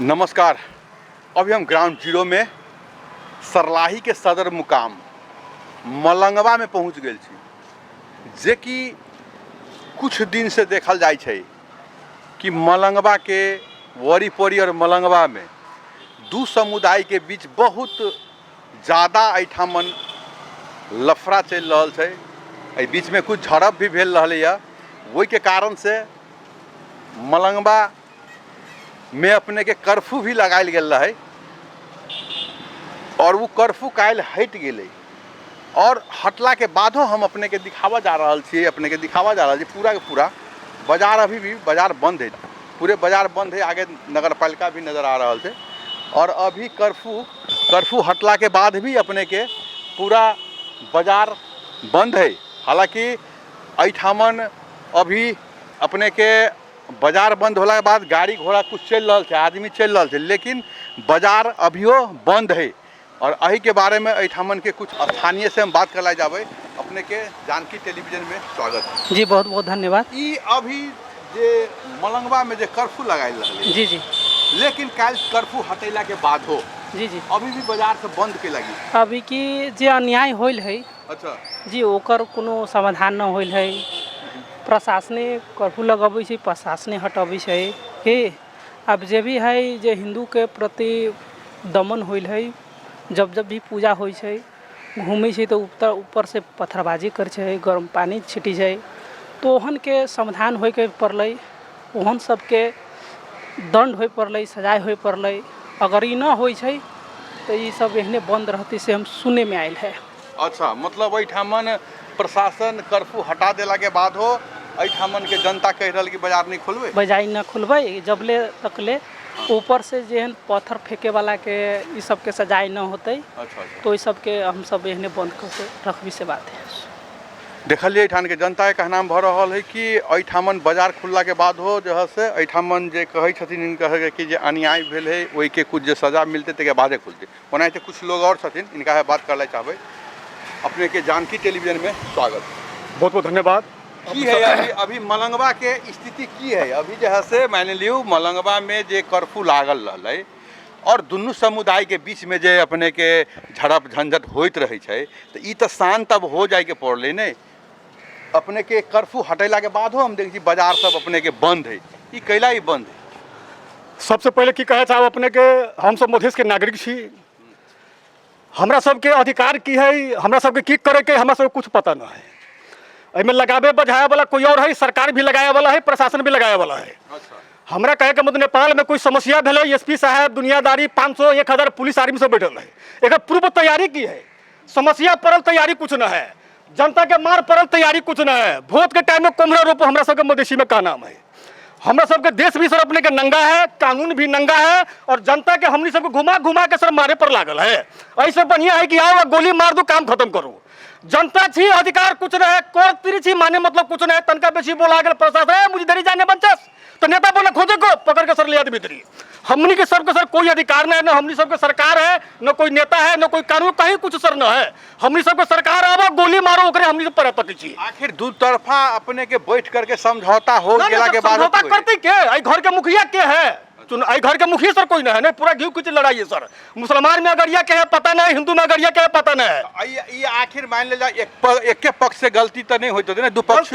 नमस्कार। अभी हम ग्राउंड जीरो में सरलाही के सदर मुकाम मलंगवा में पहुँच गए छी, जे कि कुछ दिन से देखल जाय छै कि मलंगवा के वरी परी और मलंगवा में दू समुदाय के बीच बहुत ज़्यादा एठामन लफड़ा चल रहा है। एहि बीच में कुछ झड़प भी भेल रहलैया। वही के कारण से मलंगवा में अपने के कर्फ्यू भी लगायल गेल रहे और वो कर्फ्यू काल हट गए और हटला के बादो हम अपने के दिखावा जा रहा छे। अपने के दिखावा जा रहा है पूरा के पूरा बाजार अभी भी बाजार बंद है, पूरे बाजार बंद है। आगे नगर पालिका भी नज़र आ रहा है और अभी कर्फ्यू हटला के बाद भी अपने के पूरा बाजार बंद है। हालांकि एठामन अभी अपने के बाजार बंद होला के बाद गाड़ी घोड़ा कुछ चल रहा है, आदमी चल रहा है, लेकिन बाजार अभियो बंद है। और यही के बारे में एठामन के कुछ स्थानीय से हम बात करला जाबे। अपने के जानकी टेलीविजन में स्वागत है जी। बहुत बहुत धन्यवाद। ई अभी जे मलंगवा में जे कर्फ्यू लगायल रहले जी जी, लेकिन काल कर्फ्यू हटेला के बाद हो जी जी, अभी भी बाजार से बंद के लगी। अभी की जे अन्याय होल है अच्छा जी, ओकर कोनो समाधान न होल है। प्रशासने कर्फ्यू लगबै छै, प्रशासने हटबै छै कि अब जे भी है जे हिंदू के प्रति दमन होल है। जब जब भी पूजा होइ छै घूमै छै तो ऊपर से पत्थरबाजी कर छै, गर्म पानी छिटी छै, तो ओहन के समाधान होय के पड़लै, ओहन सबके दंड होय पड़लै, सजाए होय पड़लै। अगर ई न होइ छै तो ये सब एहने बंद रहते से हम सुने में आयल है। अच्छा, मतलब एठामन प्रशासन कर्फ्यू हटा देला के बाद हो एठामन के जनता कह रहा कि बाजार नहीं खोलबे, बाजार न खुलबै जबले तकले ऊपर से जेहन पत्थर फेंके वाला के ई सब के सजाए न होते। अच्छा। तो ई सब के हम सब एहने बंद करके रखबी से बात है। देखलिए एठान के जनता के कहना भ रहा है कि एठामन बाजार खुलला के बाद हो जो है से एठामन जे कहै छथिन इनका है कि जे अन्याय भेल है वही के कुछ जे सजा मिलते ते के बादे खुलते। ओनाहिते कुछ लोग और छथिन, इनका है बात करले चाहबे। अपने के जानकी टेलीविजन में स्वागत। बहुत बहुत धन्यवाद। की है अभी मलंगवा के स्थिति की है? अभी जो है से मान लियो मलंगवा में जे कर्फ्यू लागल रहलै और दुनू समुदाय के बीच में जे अपने के झड़प झंझट होइत रहे छै तो ई तो शांत अब हो जाए के पड़ले ने। अपने के कर्फ्यू हटेला के बाद हो हम देखी बाजार सब अपने के बंद है, ई कैला ही बंद है? सबसे पहले की कहे चाहे अपने के हम सब मधेश के नागरिक छी, हमरा सबके अधिकार की है, हमरा सबके की करे के हमरा सबके कुछ पता ना है। एमे लगावे बजाए वाला कोई और है, सरकार भी लगाए वाला है, प्रशासन भी लगाए वाला है। अच्छा। हमरा कहे के मतलब नेपाल में कोई समस्या भेले, एसपी साहब दुनियादारी 500 1000 पुलिस आर्मी सब बैठल है। एक पूर्व तैयारी की है, समस्या पड़ल तैयारी कुछ ना है, जनता के मार पड़ल तैयारी कुछ ना है। वोट के टाइम में कुम्हरा रोप हमरा सबके मधेसी में का नाम है। हमरा सबके देश भी सर अपने के नंगा है, कानून भी नंगा है और जनता के हमनी सबको घुमा घुमा के सर मारे पर लागल है। ऐसे बढ़िया है कि आओ गोली मार दो, काम खत्म करो। जनता छी, अधिकार कुछ ना है, कोर्ट तिरी छी, माने मतलब कुछ ना है। तनका बेसी बोला गया प्रशासन है मुझे दरी जाने बंचस तो नेता बोले खोजे को पकड़ के सर ले आदमी भीतरी। हमनी के सबके सर कोई अधिकार नहीं है, न हमनी सबके सरकार है, न कोई नेता है, न कोई कानून, कहीं कुछ सर न है। हमनी सबके सरकार आवा गोली मारो ओकरे हमनी सब पर तक छी। आखिर दू तरफा अपने के बैठ करके समझौता हो गेला के बाद समझौता करते के आई घर के मुखिया के है, आई घर के मुखिया सर कोई ना है, नहीं पूरा घी कुछ लड़ाई है सर। मुसलमान में अगरिया के है पता नहीं, हिंदू में अगरिया के है पता नहीं। ये आखिर मान ले जा एक के पक्ष से गलती तो नहीं होती ना, दो पक्ष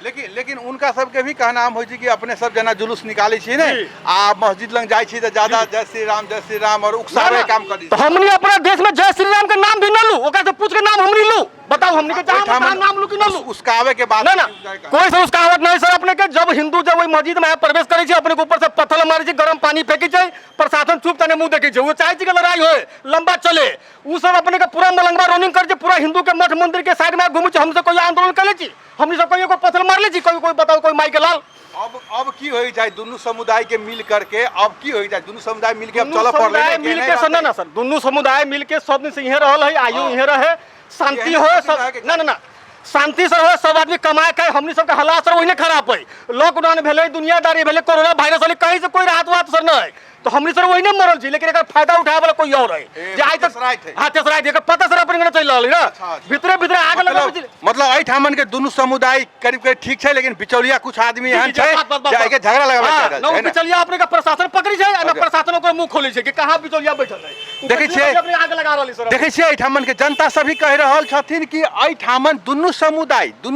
लेकिन उनका सबके भी कहना हम होई कि अपने सब जना जुलूस निकाले छी ने आ मस्जिद लंग जाय छी तो ज्यादा जय श्री राम और उकसावे काम कर दी। तो हमनी अपना देश में जय श्री राम के नाम भी न लू, ओकरा से पूछ के नाम हमनी लू, बताओ हमनी के जहां नाम लू कि न लू। उसकावे के बाद ना कोई से उसकावत नहीं सर। अपने के जब हिंदू जब वही मस्जिद में प्रवेश करे छी अपने के ऊपर से पत्थर मारे छी, गरम पानी फेंकी छै, प्रशासन चुप तने मुंह देखी छै। वो चाहे कि लड़ाई होए लंबा चले, उ सब अपने के पूरा मलंगवा रनिंग कर छै, पूरा हिंदू के मठ मंदिर के साइड में घूम छै। हमसे कोई आंदोलन करे छी, हमनी सब कोई पत्थर मार ले छी, कोई बताओ कोई माई के लाल। अब की होई जाए दोनों समुदाय के मिल करके, अब की होई जाए दोनों समुदाय मिल के अब चलो पड़ले मिल के सर ना सर, दोनों समुदाय मिल के सब दिन से यहीं रहल है, आयु यहीं रहे, शांति हो सब ना शांति सर हो, सब आदमी कमाए खाए। हमनी सबके हालात सर वही खराब है, लॉकडाउन भेले, दुनियादारी भेले, कोरोना वायरस वाले, कहीं से कोई राहत वात सर ना है। तो हमने सर वही नहीं मरल छी, लेकिन एकर फायदा उठाए वाला कोई और है जे आज तक तेसराइत है। हां तेसराइत एकर पता सर अपन चल रहल है ना, अच्छा। भीतरे भीतरे आग लगा मतलब एहिठामन के दुनू समुदाय करीब करीब ठीक छै, लेकिन बिचौलिया कुछ आदमी एहन छै जे के झगड़ा लगाबे चाह रहल छै। बिचौलिया अपने का प्रशासन पकड़ी छै आ प्रशासन ओकर मुंह खोले छै कि कहाँ बिचौलिया बैठल है। देखै छियै अपने आग लगा रहल सर। देखै छियै एहिठामन के जनता सभी कह रहल छथिन कि एहिठामन दुनू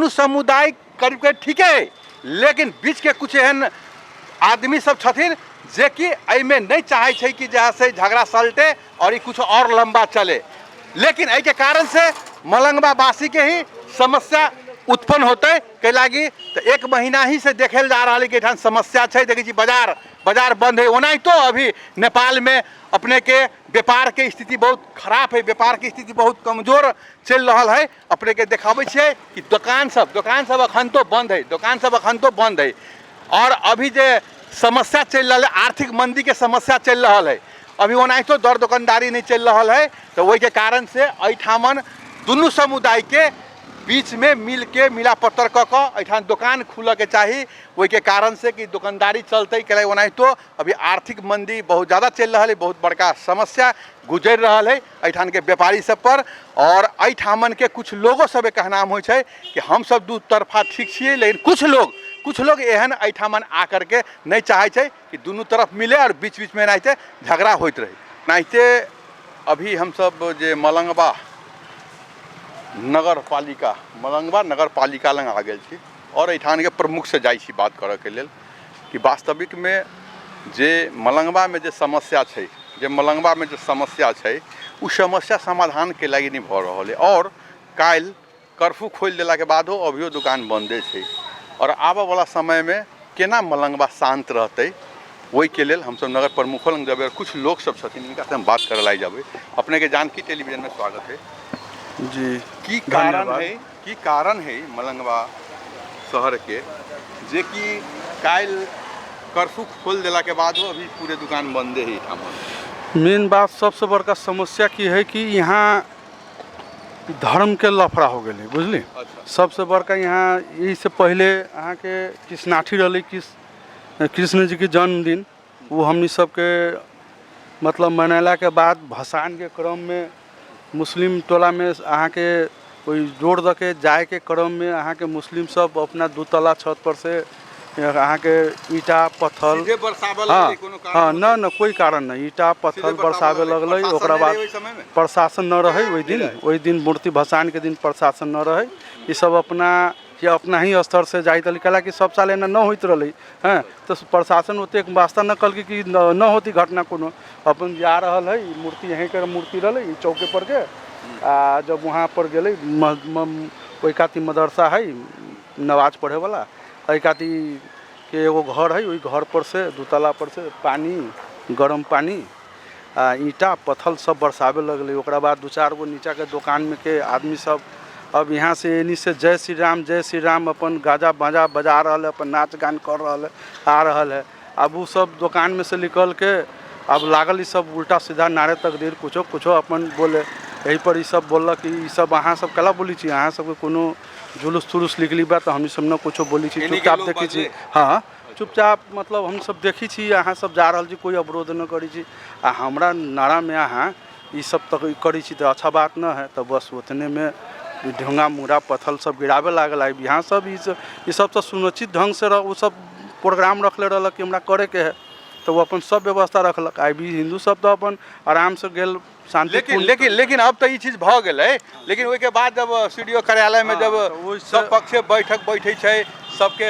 समुदाय करीब करीब ठीक है, लेकिन बीच के कुछ एहन आदमी सब छथिन जे कि एहिमे नहीं चाहे छै कि जैसे झगड़ा सलटे और ये कुछ और लंबा चले, लेकिन एहि के कारण से मलंगवा वासी के ही समस्या उत्पन्न होते के लागी। तो 1 महीना ही से देखे जा रहा है कि एठान समस्या है। देखिए जी बाजार बंद है, ओना तो अभी नेपाल में अपने के व्यापार के स्थिति बहुत खराब है, व्यापार की स्थिति बहुत कमजोर चल रहा है। अपने के देखाबै छै कि दुकान सब अखन तो बंद है और अभी जे समस्या चल रहा है, आर्थिक मंदी के समस्या चल रहा है, अभी ओना तो दर दुकानदारी नहीं चल रहा है। तो वही के कारण से एठामन दुनू समुदाय के बीच में मिला पत्थर कऽ दुकान खुल के चाहिए। वही के कारण से कि दुकानदारी चलते के ओना तो अभी आर्थिक मंदी बहुत ज़्यादा चल रहा है, बहुत बड़का समस्या गुजर रहा है एठान के व्यापारी सब पर। और एठामन के कुछ लोगों सब कहनाम हो कि हम सब दू तरफा ठीक छिए, लेकिन कुछ लोग एहन एठामन आकर के नहीं चाहे छै कि दोनों तरफ मिले और बीच बीच में नाहिते झगड़ा होत रहे। नाहिते अभी हम सब जे मलंगवा नगर पालिका लग आ गए छी और एठान के प्रमुख से जाइ छी बात करे के लेल कि वास्तविक में जे मलंगवा में जे समस्या छै उ समस्या समाधान के लागी नहीं भ रहल है। और काल कर्फ्यू खोल देला के बादो अभियो दुकान बंदे छै और आबे वाला समय में केना मलंगवा शांत रहते, वही के लेल हम सब नगर प्रमुखों लग जब कुछ लोग सब छथिन इनका से हम बात करे लाई जाबे। अपने के जानकी टेलीविजन में स्वागत है जी। की कारण है मलंगवा शहर के जे कि काल कर्फ्यू खोल देला के बाद अभी पूरे दुकान बंदे है। मेन बात सबसे बड़का समस्या की है कि यहाँ धर्म के लफड़ा हो गए बुझली। अच्छा। सबसे बड़का यहाँ इससे पहले अहाँ के कृष्णाठी रही कृष्ण जी के जन्मदिन, वो हमनी सबके मतलब मनाला के बाद भसान के क्रम में मुस्लिम टोला में अहाँ के कोई जोड़ द के जाए के क्रम में अहाँ के मुस्लिम सब अपना 2 तला छत पर से अहाँ के ईटा पत्थर हाँ न कोई कारण नहीं, ईटा पत्थर बरसावे लगल। ओकरा बाद प्रशासन न रहे वही दिन मूर्ति भसान के दिन प्रशासन न रहे। ये सब अपना ही स्तर से जाइत कला कि सब साल एना न होइत रही हैं, तो प्रशासन ओते वास्ता न कल कि न होती घटना कोनो अपन जा रहा है। मूर्ति यहीं के मूर्ति रही चौके पर के आ जब वहाँ पर गए ओई काती मदरसा है नमाज पढ़े वाला, काती के एगो घर है, वही घर पर से 2 तला पर से पानी गर्म पानी ईटा पत्थर सब बरसावे लगल। ओकरा बाद 2-4 गो नीचा के दुकान में के आदमी सब अब यहाँ से एनी से जय श्री राम अपन गाजा बाजा बजा रहा है, अपन नाच गान कर रहा है आ रहा है। अब वो सब दुकान में से निकल के अब लागल सब उल्टा सीधा नारे तकदीर कुछो अपन बोले। यही पर ये सब बोल कि सब अहाँ सब कला बोली छी, अहाँ सबके कोनो जुलूस निकली बा तो हम सब न कुछो बोली छी, चुपचाप देखी छी। हाँ चुपचाप मतलब हम सब देखी छी, अहाँ सब जा रहा छी, कोई अवरोध न करी छी आ हमरा नारा में अहाँ ये सब तक करी छी तो अच्छा बात न है। तो बस उतने में ढोंगा मुड़ा पत्थर सब गिरावे लागल। यहाँ सब ये सब तो सुनिश्चित ढंग से वो सब प्रोग्राम रखले रहल कि हमरा करे के है, तो वो अपन सब व्यवस्था रखलक। आई भी हिंदू सब तो अपन आराम से गेल शांति। लेकिन अब तो ये चीज भ गेलै, लेकिन ओई के बाद जब सीडीओ कार्यालय में जब सब पक्ष बैठक बैठे छै, सबके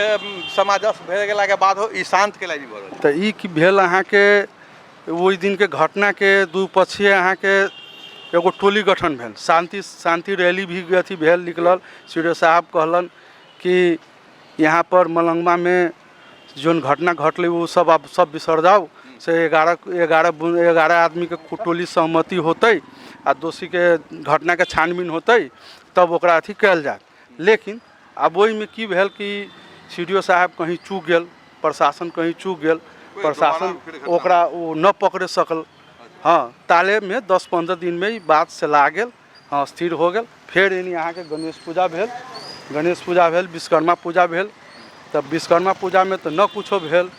समाजस भेल गेला के बाद ई शांत के लागि भरल। तो ई की भेल अहाँ के ओई दिन के घटना के दू पक्षीय अहाँ के एगो टोली गठन भेल, शांति रैली भी अथी भेल निकलल। सीडीओ साहब कहलन कि यहाँ पर मलंगवा में जोन घटना घटल वो सब आप सब बिसर जाओ से 11 आदमी के टोली सहमति होते आ दोषी के घटना के छानबीन होते तब ओकरा अथी कल जाए। लेकिन अब वही में की भेल कि सीडीओ साहब कहीं चूक गेल, प्रशासन कहीं चूक गेल, प्रशासन ओकरा वो न पकड़े सकल। हाँ ताले में 10-15 दिन में ही बात से ला गेल, हाँ स्थिर हो गेल। फिर यानी यहाँ के गणेश पूजा भेल, विश्वकर्मा पूजा भेल। तब विश्वकर्मा पूजा में तो न कुछो भेल,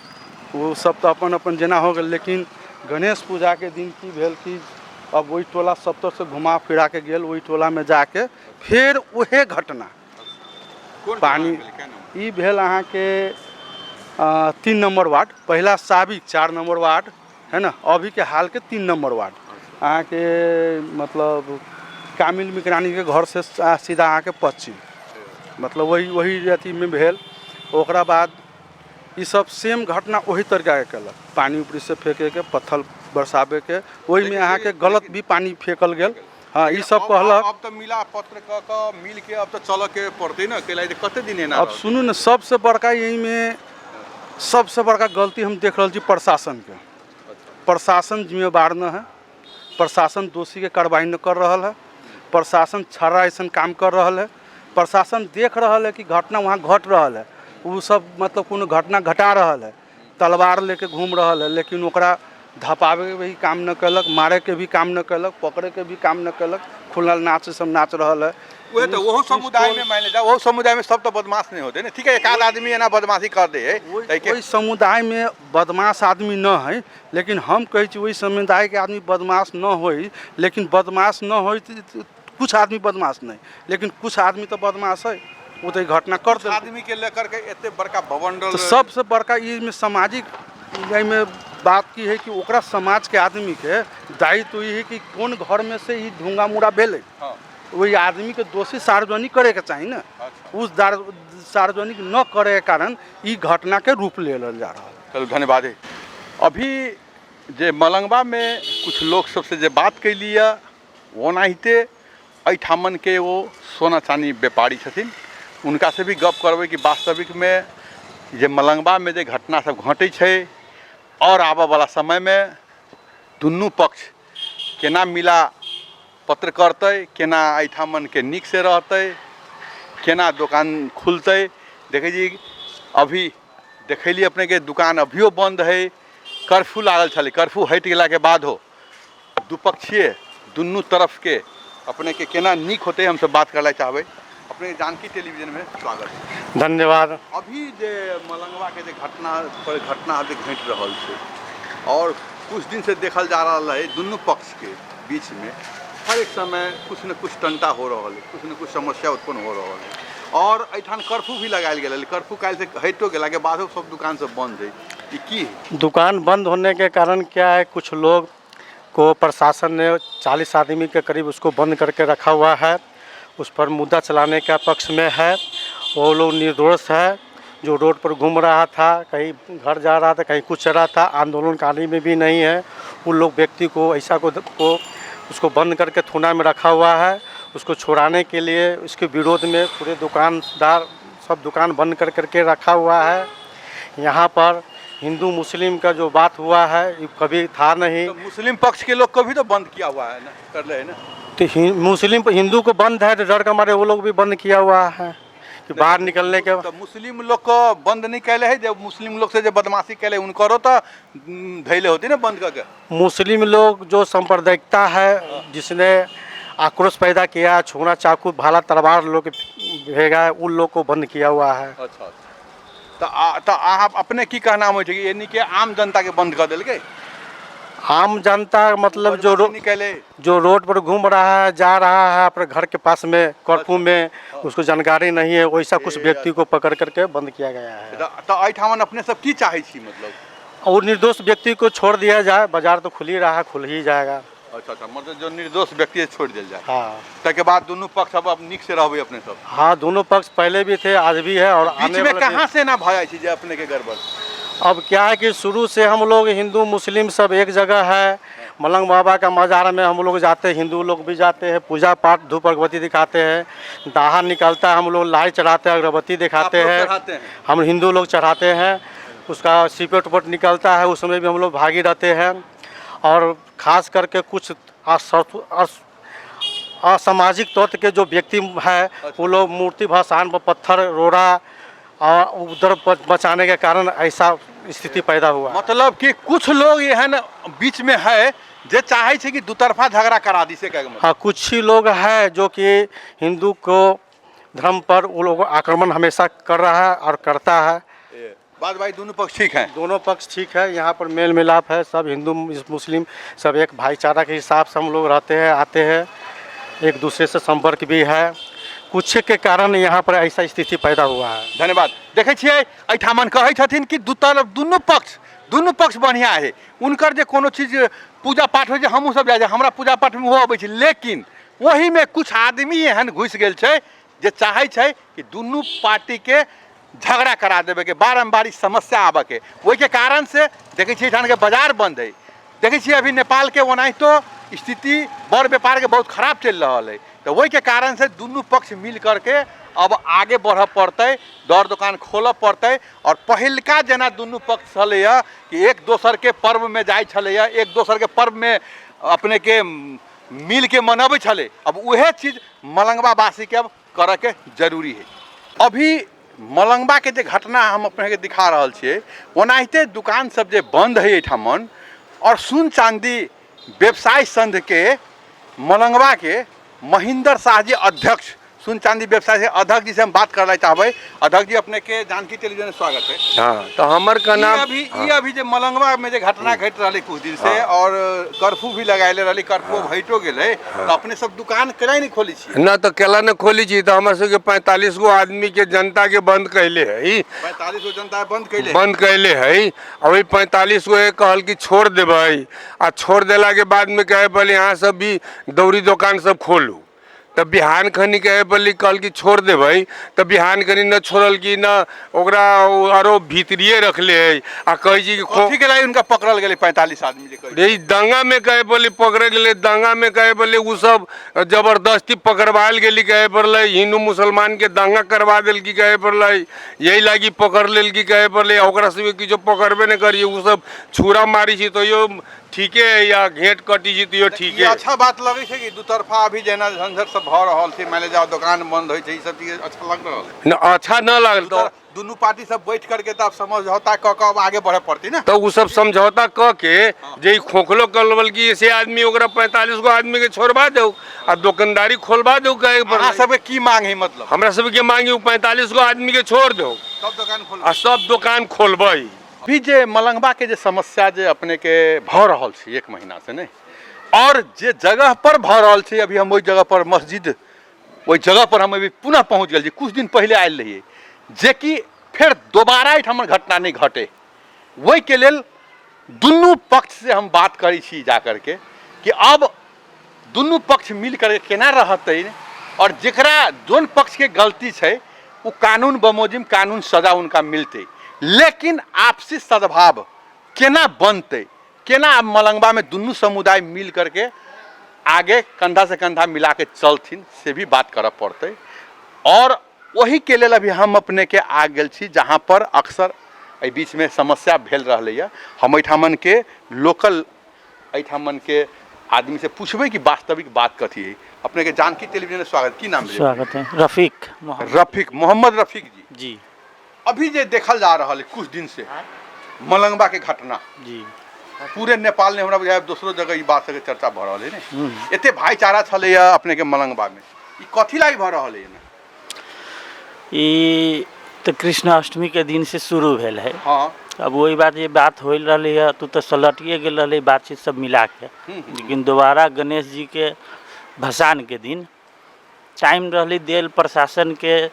वो सब तो अपन जना हो गए। लेकिन गणेश पूजा के दिन की भेल कि अब वही टोला सब तरह से घुमा फिरा के गेल, वही टोला में जाके फिर वही घटना पानी ई भेल अहाँ के 3 नंबर वार्ड, पहला साबिक 4 नंबर वार्ड है ना, अभी के हाल के 3 नंबर वार्ड अहाँ के मतलब कामिल मिकरानी के घर से सीधा अहाँ के पश्चिम, मतलब वही अथी में भेल। ओकरा बाद ये सब सेम घटना वही तरीका के कलक, पानी ऊपरी से फेंके के, पत्थर बरसाबे के, वही में अहाँ के गलत भी पानी फेंकल गेल। हाँ ये सब कहलक। अब तो मिला पत्र क मिल के अब तो चल के पड़ते ना के लाइक कते दिन ना। अब सुनू न, सबसे बड़का यही में सबसे बड़का गलती हम देख रहे छी प्रशासन के। प्रशासन जिम्मेवार न है, प्रशासन दोषी के कार्रवाई न कर रहा है, प्रशासन छर्रा ऐसा काम कर रहा है, प्रशासन देख रहा है कि घटना वहाँ घट रहा है, वो सब मतलब कोनो घटना घटा रहा है, तलवार लेके घूम रहा है, लेकिन ओकरा धपावे के भी काम न कलक, मारे के भी काम न कलक, पकड़े के भी काम न कलक, खुलल नाच सब नाच रहा है। वो तो वो समुदाय में मान लीजिए वो समुदाय में सब तो बदमाश नहीं होते ना, ठीक है, एक आध आदमी है ना बदमाशी कर दे है, कोई समुदाय में बदमाश आदमी न है, लेकिन हम कहे छी वही समुदाय के आदमी बदमाश न हो, लेकिन बदमाश न हो कुछ आदमी बदमाश नहीं, लेकिन कुछ आदमी तो बदमाश है, वो तो घटना कर आदमी के लेकर के इतने बड़का भवंडल। तो सबसे बड़का इसमें सामाजिक में बात की है कि ओकरा समाज के आदमी के दायित्व ये है कि कौन घर में से ये ढूंगा मुड़ा भेले, वही आदमी के दोषी सार्वजनिक करे के चाहिए ना। उस सार्वजनिक न करे के कारण ये घटना के रूप ले जा रहा है। चलो धन्यवाद है। अभी जे मलंगवा में कुछ लोग सबसे जे बात कैली है वो नाहिते एठामन के वो सोना चानी व्यापारी छथिन, उनका से भी गप करबै कि वास्तविक में जे मलंगवा में जे घटना सब घटे छै और आबऽ वाला समय में दुनू पक्ष केना मिला पत्र करते, केना एठामन के नीक से रहते, केना दुकान खुलते। देखे जी अभी देखली अपने के दुकान अभियो बंद है, कर्फ्यू लागल छले, कर्फ्यू हट गेला के बाद हो दुपक्षीय दुनू तरफ के अपने के केना नीक होते हम सब बात करला चाहबे। अपने जानकी टेलीविजन में स्वागत। धन्यवाद। अभी जे मलंगवा के जे घटना पर घटना अभी घट रहा है और कुछ दिन से देखल जा रहा है दुनू पक्ष के बीच में हर एक समय कुछ न कुछ टंटा हो रहा है, कुछ न कुछ समस्या उत्पन्न हो रहा है और एठान कर्फ्यू भी लगायल गेल। कर्फ्यू काल से हटो गेला के बाद सब दुकान सब बंद है, ये की दुकान बंद होने के कारण क्या है, कुछ लोग को प्रशासन ने 40 आदमी के करीब उसको बंद करके रखा हुआ है, उस पर मुद्दा चलाने का पक्ष में है। वो लोग निर्दोष है, जो रोड पर घूम रहा था, कहीं घर जा रहा था, कहीं कुछ रहा था, आंदोलनकारी में भी नहीं है, उन लोग व्यक्ति को ऐसा को उसको बंद करके थाना में रखा हुआ है। उसको छुड़ाने के लिए उसके विरोध में पूरे दुकानदार सब दुकान बंद करके रखा हुआ है। यहाँ पर हिंदू मुस्लिम का जो बात हुआ है ये कभी था नहीं। तो मुस्लिम पक्ष के लोग को भी तो बंद किया हुआ है ना, कर रहे हैं ना। तो मुस्लिम हिंदू को बंद है तो डर का मारे वो लोग भी बंद किया हुआ है कि बाहर निकलने के। तो मुस्लिम लोग को बंद नहीं कैले है, जब मुस्लिम लोग से जब बदमाशी कैले उनको तो धैले होती ना बंद करके। मुस्लिम लोग जो सांप्रदायिकता है जिसने आक्रोश पैदा किया, छूना चाकू भाला तलवार लोग भेगा है, उन लोग को बंद किया हुआ है। अच्छा तो आप अपने की कहना हो यानी कि आम जनता के बंद कर दिल के? आम जनता मतलब जो रोड पर घूम रहा है, जा रहा है अपने घर के पास में कर्फ्यू में, उसको जानकारी नहीं है, वैसा कुछ व्यक्ति को पकड़ करके बंद किया गया है। तो एठामन अपने सब की चाहे छी मतलब? और निर्दोष व्यक्ति को छोड़ दिया जाए, बाजार तो खुल ही रहा है, खुल ही जाएगा। अच्छा मतलब जो निर्दोष व्यक्ति है छोड़ दिया जाए। हाँ, ताकि बाद दोनों पक्ष अब निक से रहबे अपने सब। हाँ, दोनों पक्ष पहले भी थे, आज भी है और बीच में कहाँ से ना भाई चीजें अपने के गड़बड़? अब क्या है कि शुरू से हम लोग हिंदू मुस्लिम सब एक जगह है। मलंग बाबा का मज़ार में हम लोग जाते हैं, हिंदू लोग भी जाते हैं, पूजा पाठ धूप अगरबत्ती दिखाते हैं, दाहा निकलता है, हम लोग लाई चढ़ाते हैं, अगरबत्ती दिखाते हैं, हम हिंदू लोग चढ़ाते हैं। उसका सिपट उपट निकलता है, उसमें भी हम लोग भागी रहते हैं। और ख़ास करके कुछ असामाजिक तत्व के जो व्यक्ति है वो लोग मूर्ति भसान पर पत्थर रोड़ा और उधर बचाने के कारण ऐसा स्थिति पैदा हुआ। मतलब कि कुछ लोग ये है ना बीच में है जो चाहे छे कि दुतरफा झगड़ा करा दी से क्या मतलब? हाँ, कुछ ही लोग हैं जो कि हिंदू को धर्म पर वो लोग आक्रमण हमेशा कर रहा है और करता है। बात भाई दोनों पक्ष ठीक हैं? दोनों पक्ष ठीक है, यहाँ पर मेल मिलाप है, सब हिंदू मुस्लिम सब एक भाईचारा के हिसाब से हम लोग रहते हैं, आते हैं, एक दूसरे से संपर्क भी है। कुछ के कारण यहाँ पर ऐसा स्थिति पैदा हुआ है। धन्यवाद। देखे छियै एहिठामन कहै छथिन कि दुनू पक्ष बढ़िया है, उनकर जे कोनो चीज पूजा पाठ होइ छै हमहूँ सब जाइ छै, हमरा पूजा पाठ में ओहो अबै छै, लेकिन वही में कुछ आदमी एहन घुस गेल छै जे चाहै छै कि दुनू पार्टी के झगड़ा करा देवे के, बारम्बारी समस्या आबे के, वही के कारण से देखे छियै एहिठाम के बाजार बंद है। देखे छियै अभी नेपाल के ओनाहितो स्थिति बड़ व्यापार के बहुत खराब चल रहा है, तो वही के कारण से दुनू पक्ष मिल करके अब आगे बढ़ पड़ते, दर दुकान खोल पड़ते। और पहिलका जना दुनू पक्ष छलैय कि एक दोसर के पर्व में जाय छलैय, एक दोसर के पर्व में अपने के मिल के मनबै छलै, अब वह चीज मलंगवा वासी के अब करे के जरूरी है। अभी मलंगवा के जे घटना हम अपने के दिखा रहा छियै, ओनाहिते दुकान सब जे बंद है एहिठामन, और सुन चांदी व्यवसाय संघ के मलंगवा के महेंद्र शाह जी अध्यक्ष, सुन चांदी व्यवसाय से अध्यक्ष जी से हम बात करना चाहबे। अध्यक्ष जी अपने के जानकी टेलीविजन में स्वागत है। हाँ, तो हमर का नाम अभी जे मलंगवा में जे घटना घट रही कुछ दिन से, और कर्फ्यू भी लगाए रही, कर्फ्यू हटो गेले, तो अपने सब दुकान केना नहीं खोली छी? न तो केला न खोली छी, तो हमर सबके 45 गो आदमी के जनता के बंद कैले है, 45 गो जनता बंद कैले है। अभी 45 गो कहल कि छोड़ देबै, आ छोड़ देला के बाद में कहे पहले यहाँ सब भी दौरी दुकान सब खोलू, तब बिहान खनी कहे पहले कहल कि छोड़ देबै, तब बिहान खनी न छोड़ल कि न ओकरा आरो भीतरिए रखले है, आ कहे छी कि उनका पकड़ल गेले 45 आदमी जे कहे दंगा में कहे पहले पकड़े गेले, दंगा में कहे पहले उ सब जबरदस्ती पकड़वाल गेली, कहे पड़ले हिंदू मुसलमान के दंगा करवा दिल की कहे पड़ले, यही लागी पकड़ लेल की कहे पड़ले, ओकरा सब किछो पकड़बे नहीं करिए, उ सब छुरा मारी छी तो यो ठीके है, या घेट कटी छी तो यो ठीक है। अच्छा बात लगे छै कि दू तरफा अभी जेना झंझट सब भ रहल छै, मान ले जाओ दुकान बंद होय छै, ई सब चीज अच्छा लग रहल है न? अच्छा न लागल तो दुनू पार्टी सब बैठ करके तब समझौता क के आगे बढ़े पड़ती ना, तो उ सब समझौता क के जे खोखलो करवल की ऐसे आदमी ओकरा 45 गो आदमी के छोड़वा दो आ दुकानदारी खोलवा दो। कहे पर सब की मांग है, मतलब हमरा सब के मांगी 45 गो आदमी के छोड़ दो, सब दुकान खोलबै। अभी जे मलंगवा के जे समस्या जे अपने के भ रहल छै 1 महीना से नहीं, और जे जगह पर भ रहल छै, अभी हम ओई जगह पर मस्जिद, ओई जगह पर हम अभी पुनः पहुंच गेल छी, कुछ दिन पहले आयल रहिए, जे कि फिर दोबारा एहिठाम घटना नहीं घटे, वही के लेल दुनू पक्ष से हम बात करी छी जा करके कि अब दुनू पक्ष मिल करके केना रहते, और जेकरा जोन पक्ष के गलती है वो कानून बमोजिम कानून सजा उनका मिलते, लेकिन आपसी सद्भाव केना बनते, केना मलंगवा में दुनू समुदाय मिल करके आगे कंधा से कंधा मिला के चलथिन, से भी बात करऽ पड़ते। और वही के लेल अभी हम अपने के आ गेल छी, जहाँ पर अक्सर एहि बीच में समस्या भेल रहलै है। हम एहिठामन के लोकल एहिठामन के आदमी से पूछबे कि वास्तविक बात कथी है। अपने के जानकी टेलीविजन में स्वागत, की नाम है? स्वागत है, रफीक मोहम्मद रफीक जी। अभी जे देखल जा रहा है कुछ दिन से मलंगवा के घटना जी, पूरे नेपाल ने हमरा बुझाय दूसरो जगह ई बात के चर्चा भ रहल है ने, एते भाईचारा छले अपने के मलंगवा में, ई कथी लागी भ रहल है? ई तो कृष्णाष्टमी के दिन से शुरू भेल है। हाँ, अब वही बात ये बात हो रही है, तू तो सलटिए गेल रही बातचीत सब मिला के, लेकिन दोबारा गणेश जी के भसान के दिन टाइम रही देल प्रशासन के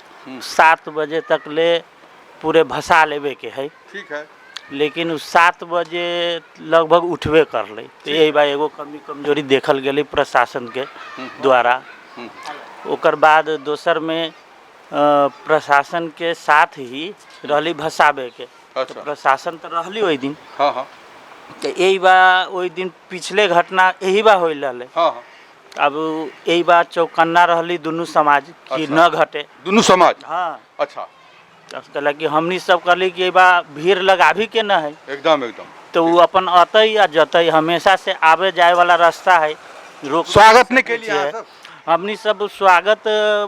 7 बजे तक ले पूरे भसा लेवे के है। ठीक है, लेकिन 7 बजे लगभग उठबे कर ले, तो यही बा एगो कमी कमजोरी देखल गई प्रशासन के द्वारा। ओकर बाद दोसर में प्रशासन के साथ ही रहली भसाबे के। अच्छा। तो प्रशासन तो रहली वही दिन। हाँ हाँ तो यही बा वही दिन पिछले घटना यही बा हो रहा। हाँ हाँ, अब यही बात चौकन्ना रहली दोनों समाज की अच्छा। न घटे। दोनों समाज, हाँ, अच्छा, कहला कि हमनी सब कहली कि बा भीड़ लगाभी के न है, एकदम एकदम, तो वो अपन अतई या जतई हमेशा से आवे जाए वाला रास्ता है, रोक स्वागत नहीं के लिए हमनी सब स्वागत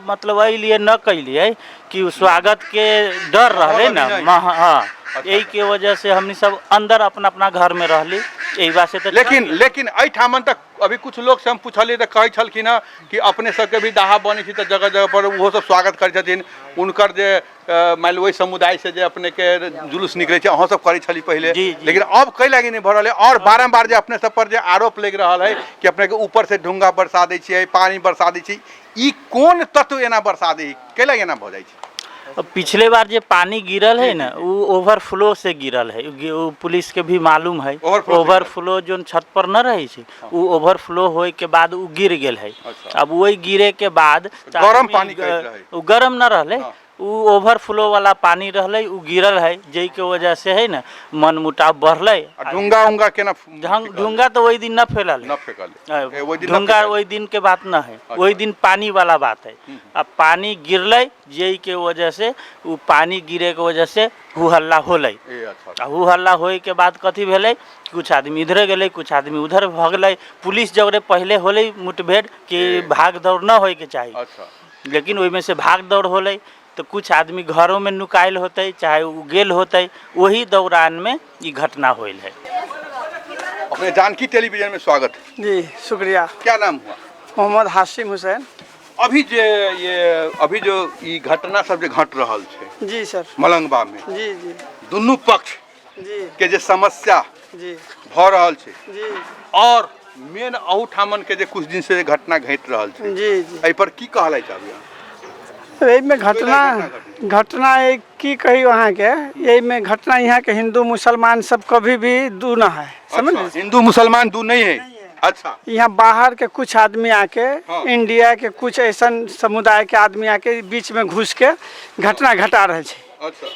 मतलब लिए न कैलिए कि स्वागत के डर रहे ना। हाँ, यही के वजह से हमनी सब अंदर अपना अपना घर में रहली यही बात से तो लेकिन एहिठामन तक अभी कुछ लोग से हम पूछलिए तो कहै छलखिन हँ कि अपने सबके भी दाहा बनै छै तऽ जगह जगह पर ओहो सब स्वागत करै छथिन उनकर जे मान लो ओहि समुदाय से जे अपने के जुलूस निकलै छै अहाँ सब करै छली पहले जी, जी। लेकिन अब कई लागी नहीं भऽ रहल है और बारम्बार जे अपने सब पर जे आरोप लग रहा है कि अपने के ऊपर से ढुंगा बरसा दै छियै पानी बरसा दै छी ई कोन तत्व एना बरसा दै कै लागी एना भऽ जाइ छै पिछले बार जो पानी गिरल है ना वो ओवरफ्लो से गिरल है वो पुलिस के भी मालूम है ओवरफ्लो जो छत पर न रही है वो ओवरफ्लो होए के बाद वो गिर गेल है अब वही गिरे के बाद गरम पानी वो गरम न रहले वो ओवरफ्लो वाला पानी रहले वो गिरल है जई के वजह से है ना मन मुटाव बढ़ले ढुंगा उंगा केना ढुंगा तो वही दिन न फैलल ढुंगा वही दिन के बात न है वही दिन पानी वाला बात है अब पानी गिरले जई के वजह से वो पानी गिरे के वजह से हु हल्ला होले हु हल्ला होए के बाद कथी भेले कुछ आदमी इधर गए कुछ आदमी उधर भगले पुलिस जगह पहले होले मुठभेड़ कि भाग दौड़ न होए के चाहिए लेकिन वही में से भाग दौड़ होले तो कुछ आदमी घरों में नुकायल होते चाहे वो गेल होते वही दौरान में ये घटना होल है। अपने जानकी टेलीविजन में स्वागत। जी शुक्रिया। क्या नाम हुआ? मोहम्मद हाशिम हुसैन। अभी जो ये घटना सब जो घट रहा है जी सर मलंगवा में जी जी दुनू पक्ष जी के जो समस्या जी भ रहल छै जी और मेन अहूठामन के जे कुछ दिन से घटना घट रहल छै जी जी एहि पर की कहले चाहबी यही में घटना एक की कही वहाँ के यही में घटना यहाँ के हिंदू मुसलमान सब कभी भी दू न है समझ हिंदू मुसलमान दू नहीं है अच्छा यहाँ बाहर के कुछ आदमी आके इंडिया के कुछ ऐसा समुदाय के आदमी आके बीच में घुस के घटना घटा रहे छै अच्छा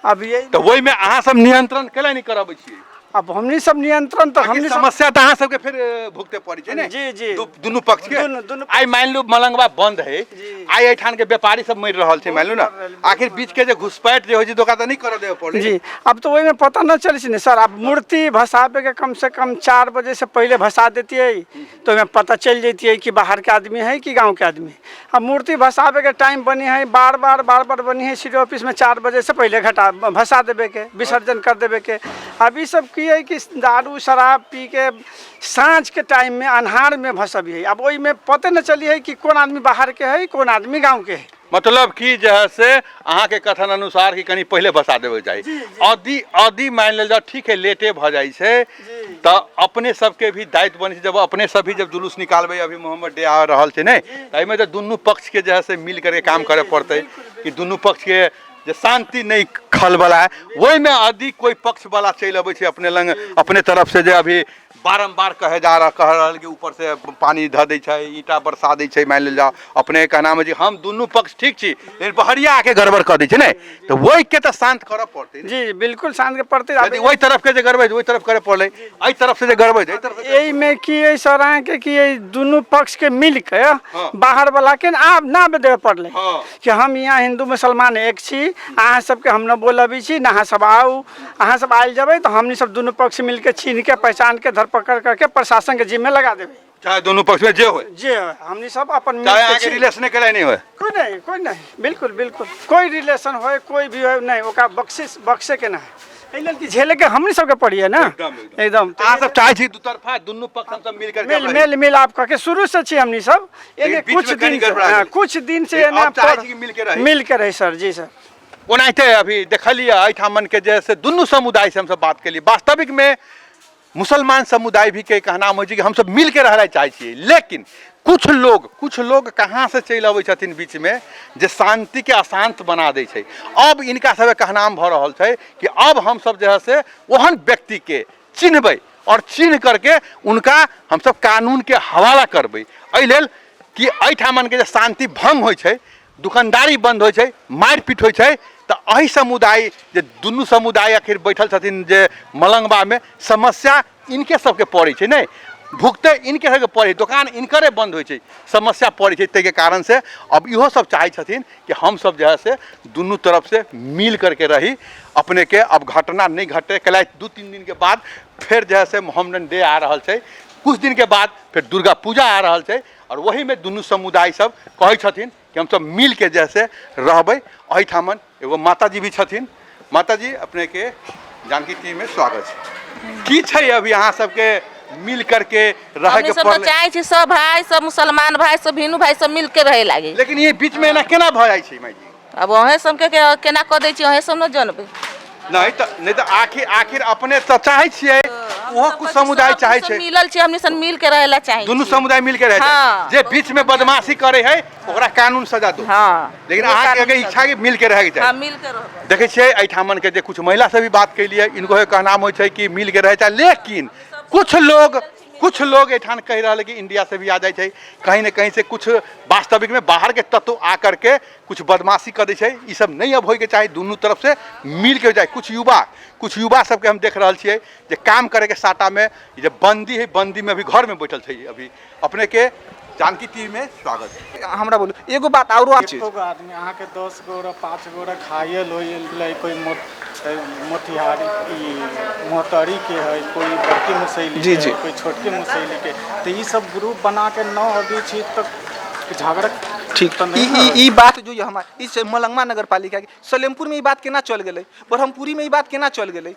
अब ये तो वही में अहाँ सब नियंत्रण केला नहीं कराबै छियै अब हमनी सब नियंत्रण तो हमनी समस्या तो अहाँ सबके फिर भुगते पड़ी छै ने जी जी दुनू पक्ष के दुनू आई मान लो मलंगवा बंद है आई एठान के व्यापारी सब मर रहल छै मान लो ना आखिर बीच के जो घुसपैठ जो है दोकान तो नहीं कर देवे पड़े जी अब तो वही में पता न चले छै सर अब मूर्ति भसाबे के कम से कम 4 बजे से पहले भसा देती है तो हमें पता चल जाती है कि बाहर के आदमी है कि गाँव के आदमी। अब मूर्ति भसाबे के टाइम बनी है बार बार बनी है सी ऑफिस में 4 बजे से पहले भसा देवे के विसर्जन कर देवे के। अब ये सब की है कि दारू शराब पी के सांझ के टाइम में अन्हार में भसबी है। अब वही में पता न चली है कि कौन आदमी बाहर के है कौन आदमी गांव के है। मतलब कि जो है से अहाँ के कथन अनुसार कि कहीं पहले भसा देवे चाहिए आदि मान लेल जाओ ठीक है लेटे भ जाए छै तो अपने सबके भी दायित्व बने जब अपने सभी जब जुलूस निकालबे अभी मोहम्मद डे आ रहल छै ने एहिमे तो दुनू पक्ष के जो है से मिल करके काम करे पड़ते कि दुनू पक्ष के जो शांति नहीं खलबला है वही में यदि कोई पक्ष वाला चल अबै छै अपने लंग अपने तरफ से जो अभी बारम्बार कह रहल कि ऊपर से पानी ध दै छै ईटा बरसा दै छै मान लेल जाओ अपने कहना है जी हम दुनू पक्ष ठीक छी लेकिन बहरिया आके गड़बड़ कर दै छै ने तो वही के तो शांत करऽ पड़ते जी बिल्कुल शांत के पड़ते वही तरफ के जे गड़बड़ वही तरफ करे पड़ले एहि तरफ से जे गड़बड़ यही में की है सर के कि दुनू पक्ष के मिल के बाहर वाला के आब ना देवे पड़ले कि हम यहाँ हिंदू मुसलमान एक छी अहाँ सबके हम न बोलबी छी ना अहाँ सब आउ अहाँ सब आयल जब तो हमनी सब दुनू पक्ष मिल के छीन के पहचान के पकड़ करके प्रशासन के जिम्मे लगा देवे चाहे दोनों पक्ष में जे हो हमनी सब अपन चाहे आगे रिलेशन के नहीं हो कोई नहीं बिल्कुल बिल्कुल कोई रिलेशन हो कोई भी हो नहीं ओका बख्शे के ना कि झेले के हमनी सबके पड़ी है ना एकदम अहाँ सब चाहे छी दुतरफा दुनू पक्ष हम सब मिल करके मेल आप करके शुरू से छी हमनी सब कुछ दिन से मिल के रहे सर जी सर ओनाहिते अभी देखलिए एहिठामन के जैसे दुनू समुदाय से हम सब बात केलिए वास्तविक में मुसलमान समुदाय भी के कहना हो कि हम सब मिल के रहना चाहे छियै लेकिन कुछ लोग कहाँ से चल अबै छथिन बीच में जे शांति के अशांत बना दै छै। अब इनका सब कहना भ रहल छै कि अब हम सब जो है से ओहन व्यक्ति के चिन्हबै और चिन्ह करके उनका हम सब कानून के हवाला करबै एहि लेल कि एहिठामन के जे शांति भंग होइ छै दुकानदारी बंद होइ छै मारपीट होइ छै तो अही समुदाय जे दुनू समुदाय आखिर बैठल छथिन जे मलंगवा में समस्या इनके सबके पड़ै छै ने भुगते इनके सबके पड़े दुकान इनकरे बंद होइ छै समस्या पड़ै छै ताहि के कारण से अब इहो सब चाहे छथिन कि हम सब जो है से दुनू तरफ से मिल करके रही अपने के अब घटना नहीं घटे कल 2-3 दिन के बाद फिर जो है से मोहम्मदन डे आ रहल छै कुछ दिन के बाद फिर दुर्गा पूजा आ रहल छै और वही में दुनू समुदाय सब कहै छथिन कि हम सब मिल के जैसे रहबै। एहिठामन एगो माता जी भी छथिन माता जी अपने के जानकी टीवी में स्वागत है। की छै अभी अहाँ सबके मिल करके रहे के सब पड़ले, चाहे छी सब भाई सब मुसलमान भाई सब हिंदू भाई सब मिल के रहे लागे। लेकिन ये बीच में ना केना भ जाइ छै माई जी? अब अहे सब के केना क दै छी अहे सब न जानबे। नहीं तो आखिर अपने तो चाहे छिए वो कुछ समुदाय चाहे छै, मिलल छी हमनी सन मिल के रहेला चाहे, दोनों समुदाय मिल के रहे हाँ। जे बीच में बदमाशी करे है ओकरा कानून सजा दो। हाँ। लेकिन अहाँ के इच्छा के मिल के रहे के हां चाहिए। मिल के रह देखे छिए एठामन के जे कुछ महिला से भी बात कैलिए, इनको ये कहना हो छै कि मिल के रहे चाहिए, लेकिन कुछ लोग एठान कह रहा है कि इंडिया से भी आ जाए, कहीं न कहीं से कुछ वास्तविक में बाहर के तत्व आकर के कुछ बदमाशी कर दे। ये सब नहीं अब हो के चाहे, दोनों तरफ से मिल के जाए। कुछ युवा सबके हम देख रहा छे जे काम करे के साटा में जे बंदी है, बंदी में अभी घर में बैठल छे। अभी अपने के जानकी टीवी में स्वागत है। हमरा बोलू एगो बात औरो आदमी अहाँ के 10 गोरा 5 गोरा खाइए लो, कोई मोतिहारी मोहतरी के है, कोई बड़की मुसैली जी, के जी। है, कोई छोटकी मुसैली के, तो ये सब ग्रुप बना के न अभी छी तक झगड़ा ठीक तो नहीं ई बात जो ये हमार इस मलंगवा नगर पालिका के सलेमपुर में ई बात केना चल गेलै, ब्रह्मपुरी में ई बात केना चल गेलै,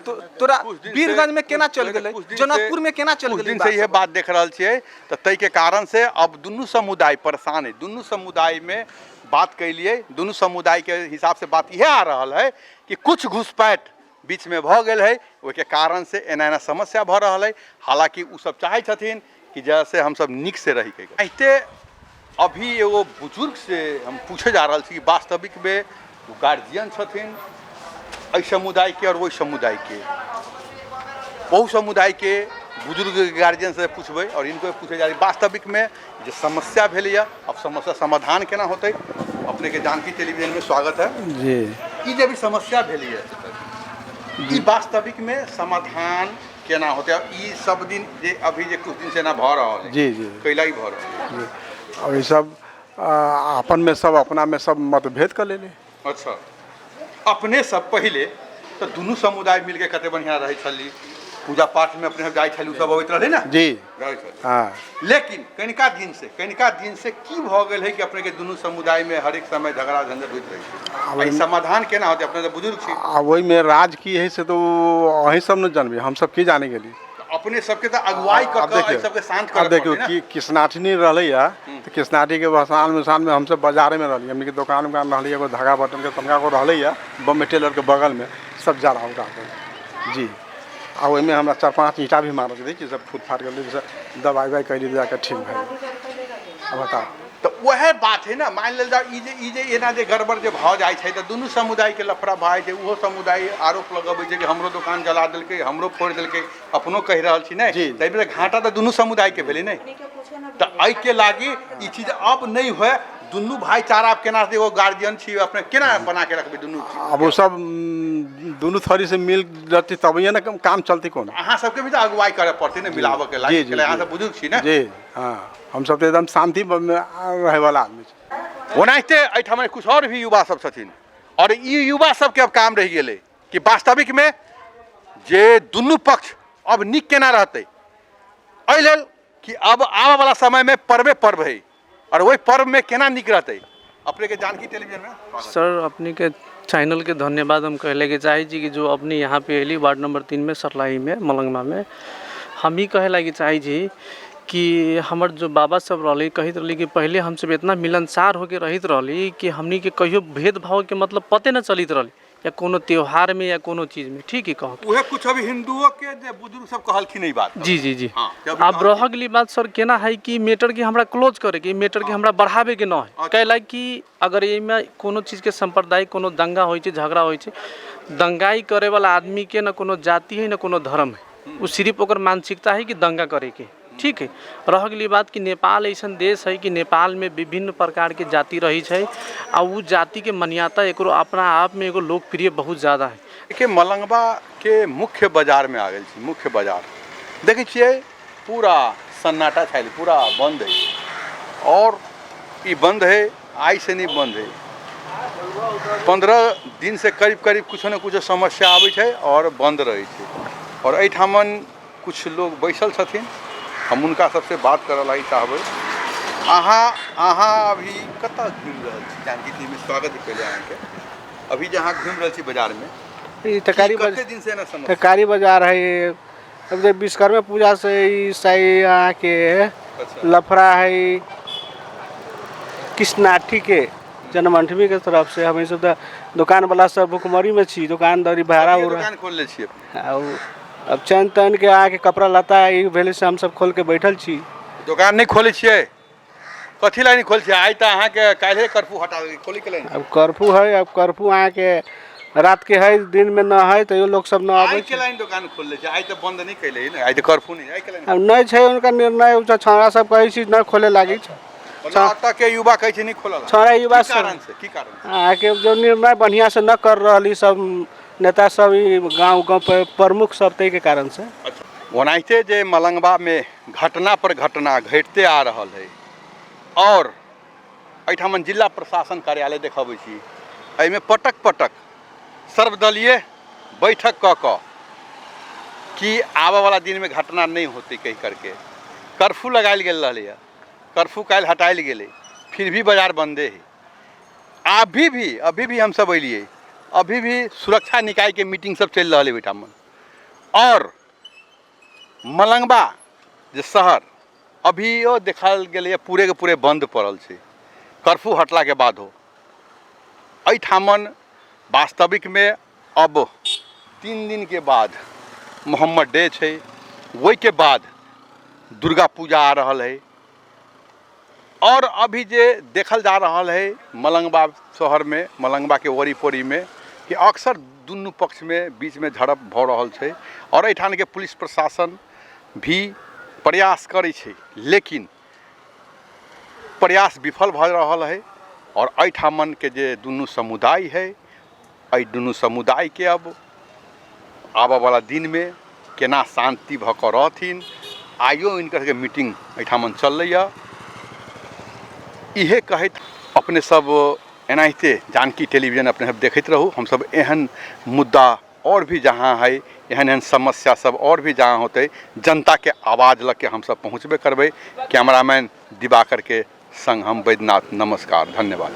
तो तोरा वीरगंज में केना चल गेलै, जनकपुर में केना चल कुछ गेलै। दिन से यह बात देख रहा छे, तो तई के कारण से अब दोनों समुदाय परेशान है। दोनों समुदाय में बात कैलिए, दोनों समुदाय के हिसाब से बात यह आ रहा है कि कुछ घुसपैठ बीच में भ गेल है, ओके कारण से एना समस्या भ रहा है। हालांकि उ सब चाहे छथिन कि जैसे हम सब निक से रही के ऐते। अभी एगो बुजुर्ग से हम पूछे जा रहा छी, वास्तविक में वो गार्जियन छथिन ऐ समुदाय के और वही समुदाय के, बहु समुदाय के बुजुर्ग गार्जियन से पूछबे और इनको पूछे जा रही वास्तविक में जो समस्या भेल है, अब समस्या समाधान केना होते। अपने के जानकी टेलीविजन में स्वागत है जी। ई जे भी समस्या भेल है, ई वास्तविक में समाधान केना होते। ई सब दिन जे अभी जे कुछ दिन से ना भ रहा है, जी जी कैला ही भ रहा है। और ये सब अपन में सब अपना में सब मतभेद कर ले। अच्छा, अपने सब पहले तो दोनों समुदाय मिल के कते बढ़िया रहे छली, पूजा पाठ में अपने जाए छली, सब अबैत रहे ना जी रहे छली। हाँ, लेकिन कनिका दिन से की भ गेल है कि अपने के दोनों समुदाय में हर एक समय झगड़ा झंझट होइत रहे छै। समाधान केना होते? अपने तो बुजुर्ग छी, वही में राज की है से तो वही सब न जानबे, हम सब की जाने के लिए अपने सबके तो अगुवाई कर के सबके शांत कर। अब देखियो कि कृष्णाठिनी रहले या तो कृष्णाठी के भसान में हम सब बाजारे में रहली, हमनी के दुकान रहली, एगो धागा बटन के तनका को रहले या बम्बे टेलर के बगल में सब जा रहा हूँ जी। आ ओहिमे हमरा 4-5 ईंटा भी मारल दी, सब फूट फाट गए, दवाई वाई कैली जाकर ठीक भाई। अब बताओ तो वह बात है ना, मान लेल जाओ ई जे एना जे गड़बड़ जे भ जाए छै, तो दोनों समुदाय के लफड़ा भाई छै। वो समुदाय आरोप लगाबै छै कि हमरो दुकान जला देलकै, हमरो फोड़ देलकै, अपनो कह रहल छी नै, तै में घाटा तो दोनों समुदाय के भेलै नै। तो एहि के लागी ई चीज अब नहीं होए, दोनों भाईचारा केना से एगो गार्जियन छी अपने केना बना के रखबै दोनों। अब वो सब दोनों थरी से मिल रहती तब ये ना काम चलती कोन। अहाँ सबके भी तो अगुवाई करे पड़ती ना मिलावे के लागी, अहाँ सब बुजुर्ग छी ना जी। हाँ, हम सब तो एकदम शांति में रहे वाला आदमी छी। ओनाहिते एहिठाम कुछ और भी युवा सब छथिन, और ई युवा सबके अब काम रह गेलै कि वास्तविक में जे दुनू पक्ष अब निक केना रहतै, एहि लेल कि अब आने वाला समय में पर्व है, और वही पर्व में केना निक रहतै। अपने के जानकी टेलीविजन में सर अपने के चैनल के धन्यवाद हम कहले के चाहे छी कि जो अपनी यहाँ पे अली वार्ड नंबर 3 में सरलाई में मलंगमा में हम ही कहे लगे चाहे छी कि हमर जो बाबा सब रही कहते रही कि पहले हम सब इतना मिलनसार होके रहित रही कि हमनी के कहियो भेदभाव के मतलब पते न चलित रही, या कोनो त्योहार में या कोनो चीज में। ठीक है कहो उहे कुछ अभी हिंदुओं के जे बुजुर्ग सब कहलखिन ई बात। जी जी जी। हाँ, अब रह गई बात सर केना है कि मैटर के हमरा क्लोज करे के, मैटर के हमरा बढ़ावे के न है। कहला कि अगर एमे कोनो चीज के सांप्रदायिक कोनो दंगा होय छै, झगड़ा होय छै, दंगाई करे वाला आदमी के न कोनो जाति है न कोनो धर्म है, वो सिर्फ ओकर मानसिकता है कि दंगा करे के। ठीक है, रह गई बात कि नेपाल ऐसा देश है कि नेपाल में विभिन्न प्रकार के जाति रही है, आ वो जाति के मान्यता एकरो अपना आप में एगो लोकप्रिय बहुत ज़्यादा है। देखिए मलंगवा के मुख्य बाजार में आ गए छी, मुख्य बाजार देखे छिए पूरा सन्नाटा छाइल, पूरा बंद है, और ये बंद है आई से नहीं बंद है, 15 दिन से करीब कुछ न कुछ समस्या आबै छै और बंद रहे छै। और एठामन कुछ लोग बैसल छथिन, हम उनका सबसे बात करे ला चाहबै। अहाँ अभी कतऽ घूमि रहल छी? जानकी टीवी में स्वागत पहले अहाँके। अभी जहाँ घूम रहे छी बाजार में ई तकारी कते दिन से ना समस्या तकारी बाजार है ये। अब जब विश्वकर्मा पूजा से ई साई यहाँ के अच्छा। लफड़ा है ई कृष्णाठी के जन्माष्टमी के तरफ से हमें सब दुकान वाला सब भुखमरी में छी, दुकानदारी भाड़ा अभी हो रहा दुकान खोल ले छी अपने। अब चैन तैन के आके कपड़ा लता है ई भेले से हम सब खोल के बैठल छी। दुकान नहीं खोले छिए कथी ला नहीं खोल छिए आई तो अहाँ के काल्हे कर्फ्यू हटा देली खोली के लाइन अब कर्फ्यू है, अब कर्फ्यू आके रात के है दिन में न है तो ये लोग सब न आई आवे के लाइन दुकान खोल ले छी आई तो बंद नहीं कैले ना आई तो कर्फ्यू नहीं आई के लाइन अब नहीं छै उनका निर्णय छौड़ा सब कहे छी न खोले लागी छ। आता के युवा कहे छी नहीं खोलल छौड़ा युवा की कारण से की कारण आके जो निर्णय बढ़िया से न कर रही सब नेता सब गांव गांव प्रमुख सब तय के कारण से। ओनाहिते जे मलंगवा में घटना पर घटना घटते आ रहल है और एठामन जिला प्रशासन कार्यालय देखबै छी एहिमे पटक पटक सर्वदलीय बैठक क कि आबऽ वाला दिन में घटना नहीं होते कही करके कर्फ्यू लगायल गेल रहलै है, कर्फ्यू काल्हि हटायल गेलै फिर भी बाजार बंदे है। अभी भी हम सब अलिए अभी भी सुरक्षा निकाय के मीटिंग सब चल रहा है ओहिठामन और मलंगवा जे शहर अभियो देखल गेलै पूरे के पूरे बंद पड़ल छै कर्फ्यू हटला के बाद हो। एहिठामन वास्तविक में अब 3 दिन के बाद मोहम्मद डे छै, वही के बाद दुर्गा पूजा आ रहल है और अभी जे देखल जा रहल है मलंगवा शहर में मलंगवा के ओरी पोरी में कि अक्सर दुनू पक्ष में बीच में झड़प भऽ रहल छै और एहिठाम के पुलिस प्रशासन भी प्रयास करै छै लेकिन प्रयास विफल भऽ रहल है और एहिठामन के जे दुनू समुदाय है एहि दुनू समुदाय के अब आबऽ वाला दिन में केना शांति भऽ कऽ रहथिन आइयो इनकर के मीटिंग एहिठामन चललैया। इहे कहैत अपने सब एनाहिते जानकी टेलीविजन अपने सब देखैत रहू। हम सब एहन मुद्दा और भी जहाँ है एहन समस्या सब और भी जहाँ होते जनता के आवाज़ लग के हम सब पहुँचबे करबै। कैमरामैन दिवाकर के संग हम बैद्यनाथ, नमस्कार, धन्यवाद।